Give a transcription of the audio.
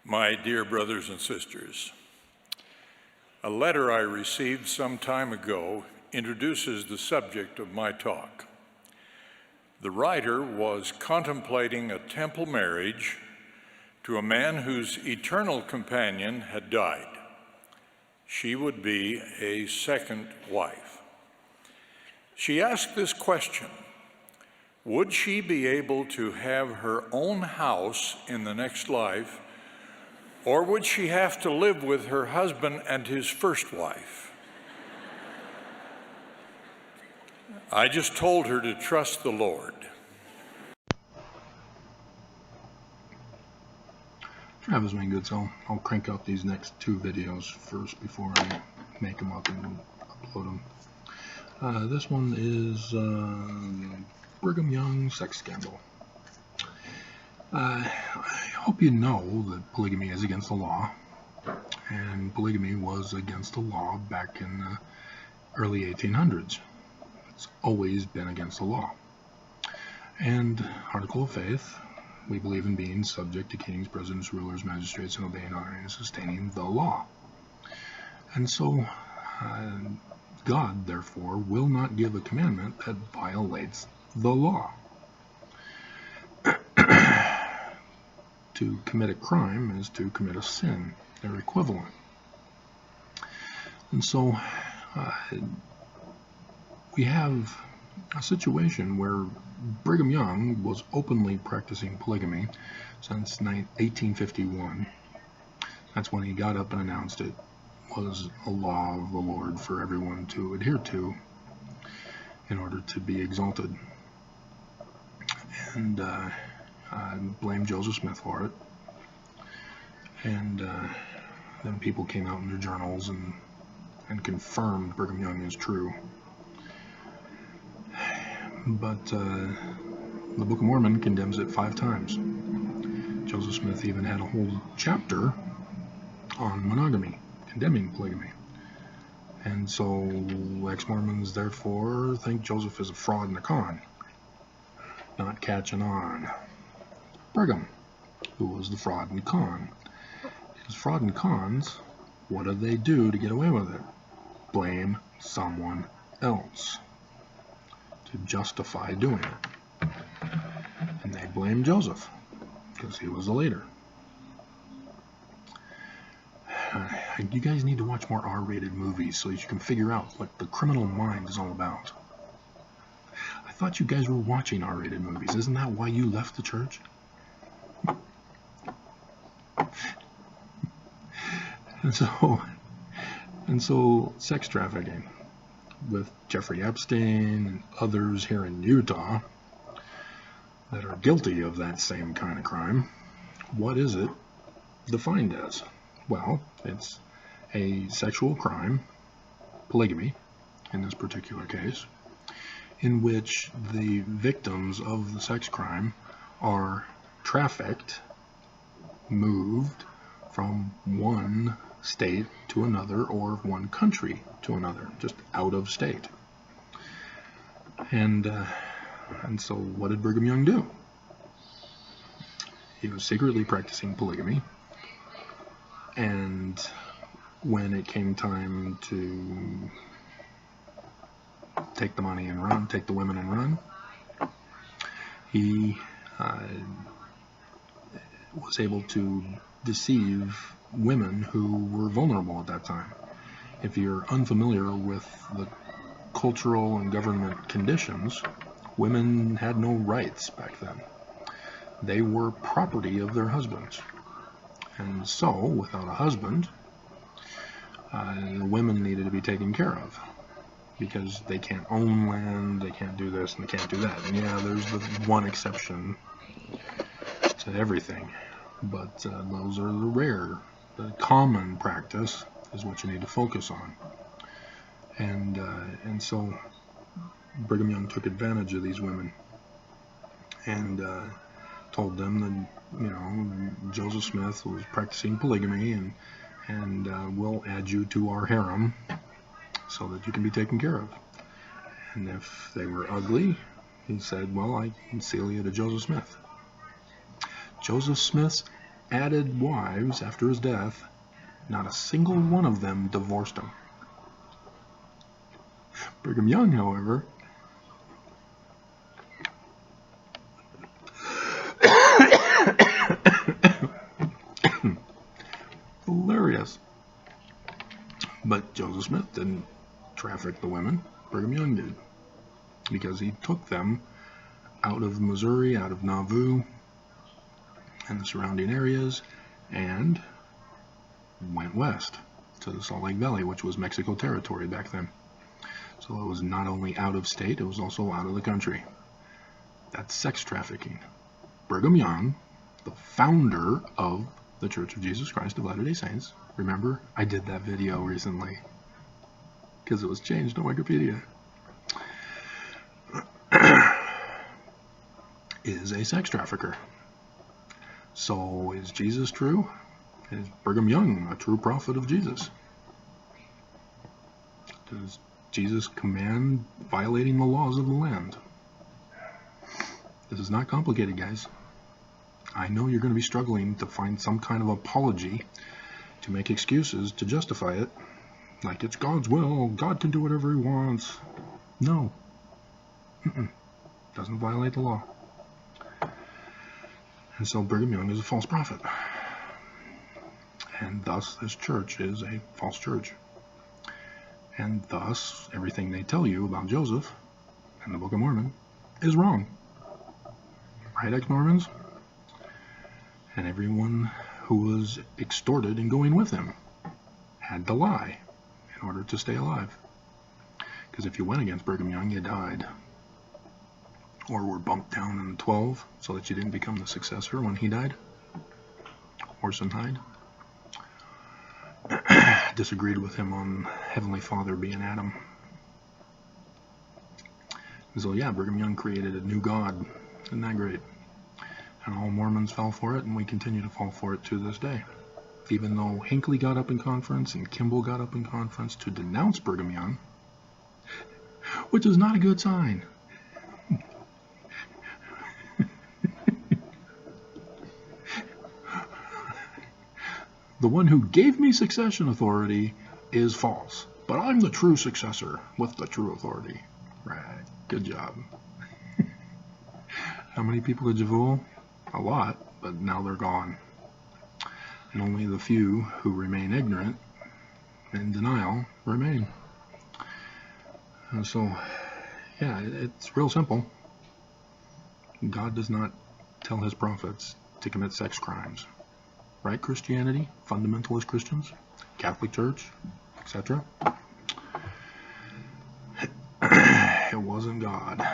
My dear brothers and sisters, a letter I received some time ago introduces the subject of my talk. The writer was contemplating a temple marriage to a man whose eternal companion had died. She would be a second wife. She asked this question: would she be able to have her own house in the next life, or would she have to live with her husband and his first wife? I just told her to trust the Lord. Travis Wingoods, I'll crank out these next two videos first before I make them up and upload them. This one is Brigham Young sex scandal. I hope you know that polygamy is against the law, and polygamy was against the law back in the early 1800s. It's always been against the law. And Article of Faith, we believe in being subject to kings, presidents, rulers, magistrates, and obeying, honoring, and sustaining the law. And so God, therefore, will not give a commandment that violates the law. To commit a crime is to commit a sin. They're equivalent. And so we have a situation where Brigham Young was openly practicing polygamy since 1851. That's when he got up and announced it was a law of the Lord for everyone to adhere to in order to be exalted. And blamed Joseph Smith for it. And then people came out in their journals and confirmed Brigham Young is true. But the Book of Mormon condemns it 5 times. Joseph Smith even had a whole chapter on monogamy, condemning polygamy. And so ex-Mormons therefore think Joseph is a fraud and a con, not catching on. Brigham, who was the fraud and con. Because fraud and cons, what do they do to get away with it? Blame someone else to justify doing it. And they blame Joseph because he was the leader. You guys need to watch more R-rated movies so that you can figure out what the criminal mind is all about. I thought you guys were watching R-rated movies. Isn't that why you left the church? And so sex trafficking with Jeffrey Epstein and others here in Utah that are guilty of that same kind of crime, what is it defined as? Well, it's a sexual crime, polygamy in this particular case, in which the victims of the sex crime are trafficked, moved from one state to another or one country to another, just out of state. And so what did Brigham Young do? He was secretly practicing polygamy, and when it came time to take the money and run, take the women and run, he was able to deceive women who were vulnerable at that time. If you're unfamiliar with the cultural and government conditions, women had no rights back then. They were property of their husbands. And so, without a husband, the women needed to be taken care of, because they can't own land, they can't do this, and they can't do that. And yeah, there's the one exception to everything, but those are the rare. The common practice is what you need to focus on. And so Brigham Young took advantage of these women and told them that, Joseph Smith was practicing polygamy and we'll add you to our harem so that you can be taken care of. And if they were ugly, he said, well, I can seal you to Joseph Smith. Joseph Smith's added wives after his death, not a single one of them divorced him. Brigham Young, however, hilarious. But Joseph Smith didn't traffic the women. Brigham Young did, because he took them out of Missouri, out of Nauvoo, and the surrounding areas, and went west to the Salt Lake Valley, which was Mexico territory back then. So it was not only out of state, it was also out of the country. That's sex trafficking. Brigham Young, the founder of the Church of Jesus Christ of Latter-day Saints, remember, I did that video recently because it was changed on Wikipedia, is a sex trafficker. So is Jesus true? Is Brigham Young a true prophet of Jesus? Does Jesus command violating the laws of the land? This is not complicated, guys. I know you're going to be struggling to find some kind of apology to make excuses to justify it. Like it's God's will, God can do whatever he wants. No. Doesn't violate the law. And so Brigham Young is a false prophet. And thus this church is a false church. And thus everything they tell you about Joseph and the Book of Mormon is wrong. Right, ex-Mormons? And everyone who was extorted in going with him had to lie in order to stay alive. Because if you went against Brigham Young, you died. Or were bumped down in 12 so that you didn't become the successor when he died. Orson Hyde disagreed with him on Heavenly Father being Adam. And so yeah, Brigham Young created a new God. Isn't that great? And all Mormons fell for it, and we continue to fall for it to this day. Even though Hinckley got up in conference and Kimball got up in conference to denounce Brigham Young, which is not a good sign. The one who gave me succession authority is false, but I'm the true successor with the true authority. Right, good job. How many people did you fool? A lot, but now they're gone. And only the few who remain ignorant and in denial remain. And so, yeah, it's real simple. God does not tell his prophets to commit sex crimes. Right, Christianity, fundamentalist Christians, Catholic Church, etc. It wasn't God.